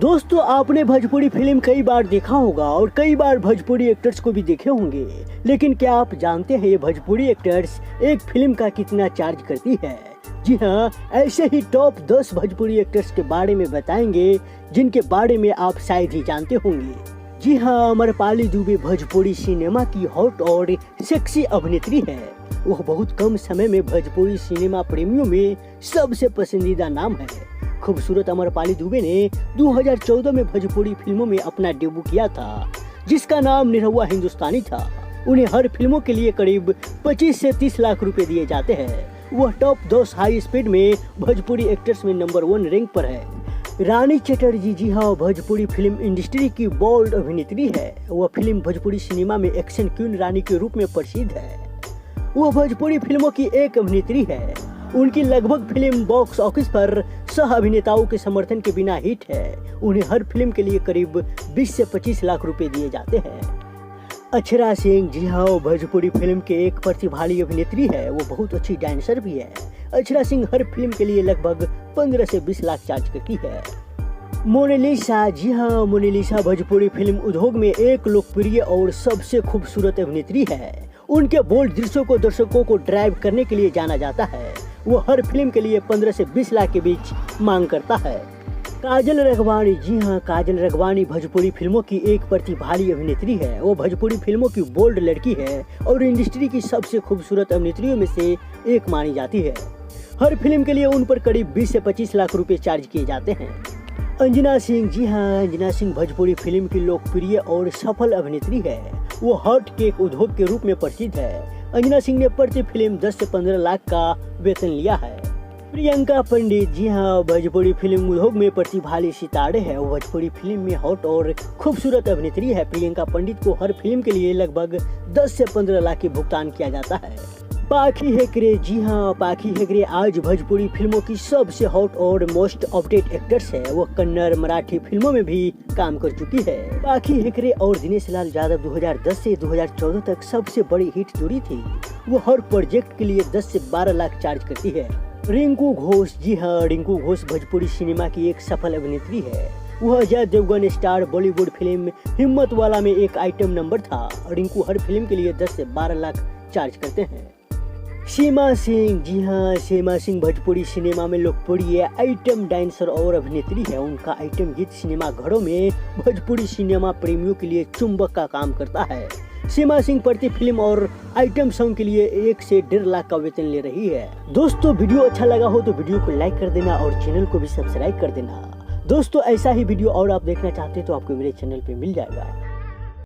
दोस्तों, आपने भोजपुरी फिल्म कई बार देखा होगा और कई बार भोजपुरी एक्टर्स को भी देखे होंगे, लेकिन क्या आप जानते हैं ये भोजपुरी एक्टर्स एक फिल्म का कितना चार्ज करती है? जी हाँ, ऐसे ही टॉप 10 भोजपुरी एक्टर्स के बारे में बताएंगे जिनके बारे में आप शायद ही जानते होंगे। जी हाँ, अमरपाली दुबे भोजपुरी सिनेमा की हॉट और सेक्सी अभिनेत्री है। वह बहुत कम समय में भोजपुरी सिनेमा प्रेमियों में सबसे पसंदीदा नाम है। खूबसूरत अमरपाली दुबे ने 2014 में भोजपुरी फिल्मों में अपना डेब्यू किया था, जिसका नाम निरहुआ हिंदुस्तानी था। उन्हें हर फिल्मों के लिए करीब 25 से 30 लाख रुपए दिए जाते हैं। वह टॉप 10 हाई स्पीड में भोजपुरी एक्टर्स में नंबर 1 रैंक पर है। रानी चटर्जी, जी हाँ, भोजपुरी फिल्म इंडस्ट्री की बोल्ड अभिनेत्री है। वह फिल्म भोजपुरी सिनेमा में एक्शन क्वीन रानी के रूप में प्रसिद्ध है। वह भोजपुरी फिल्मों की एक अभिनेत्री है। उनकी लगभग फिल्म बॉक्स ऑफिस पर सह अभिनेताओं के समर्थन के बिना हिट है। उन्हें हर फिल्म के लिए करीब 20 से 25 लाख रुपए दिए जाते हैं। अक्षरा सिंह, जी हाँ, भोजपुरी फिल्म के एक प्रतिभाशाली अभिनेत्री है। वो बहुत अच्छी डांसर भी है। अक्षरा सिंह हर फिल्म के लिए लगभग 15 से 20 लाख चार्ज करती है। मोनालिसा, जी हाँ, मोनालिसा भोजपुरी फिल्म उद्योग में एक लोकप्रिय और सबसे खूबसूरत अभिनेत्री है। उनके बोल्ड दृश्यों को दर्शकों को ड्राइव करने के लिए जाना जाता है। वो हर फिल्म के लिए 15 से 20 लाख के बीच मांग करता है। काजल राघवानी, जी हाँ, काजल राघवानी भोजपुरी फिल्मों की एक प्रतिभाशाली अभिनेत्री है। वो भोजपुरी फिल्मों की बोल्ड लड़की है और इंडस्ट्री की सबसे खूबसूरत अभिनेत्रियों में से एक मानी जाती है। हर फिल्म के लिए उन पर करीब 20 से 25 लाख रुपए चार्ज किए जाते हैं। अंजना सिंह, जी हाँ, अंजना सिंह भोजपुरी फिल्म की लोकप्रिय और सफल अभिनेत्री है। वो हॉट केक उद्योग के रूप में प्रसिद्ध है। अंजना सिंह ने प्रति फिल्म 10 से 15 लाख का वेतन लिया है। प्रियंका पंडित, जी हाँ, भोजपुरी फिल्म उद्योग में प्रतिभाशाली सितारे है। वो भोजपुरी फिल्म में हॉट और खूबसूरत अभिनेत्री है। प्रियंका पंडित को हर फिल्म के लिए लगभग 10 से 15 लाख की भुगतान किया जाता है। पाखी हेगड़े, जी हाँ, पाखी हेगड़े आज भोजपुरी फिल्मों की सबसे हॉट और मोस्ट अपडेट एक्टर्स है। वो कन्नड़, मराठी फिल्मों में भी काम कर चुकी है। पाखी हेगड़े और दिनेश लाल यादव 2010 से 2014 तक सबसे बड़ी हिट जोड़ी थी। वो हर प्रोजेक्ट के लिए 10 से 12 लाख चार्ज करती है। रिंकू घोष, जी हाँ, रिंकू घोष भोजपुरी सिनेमा की एक सफल अभिनेत्री है। वह अजय देवगन स्टार बॉलीवुड फिल्म हिम्मत वाला में एक आइटम नंबर था। रिंकू हर फिल्म के लिए 10 से 12 लाख चार्ज करते हैं। सीमा सिंह, जी हाँ, सीमा सिंह भोजपुरी सिनेमा में लोकप्रिय आइटम डांसर और अभिनेत्री है। उनका आइटम गीत सिनेमा घरों में भोजपुरी सिनेमा प्रेमियों के लिए चुंबक का काम करता है। सीमा सिंह प्रति फिल्म और आइटम सॉन्ग के लिए 1 से 1.5 लाख का वेतन ले रही है। दोस्तों, वीडियो अच्छा लगा हो तो वीडियो को लाइक कर देना और चैनल को भी सब्सक्राइब कर देना। दोस्तों, ऐसा ही वीडियो और आप देखना चाहते हैं तो आपको मेरे चैनल पे मिल जाएगा।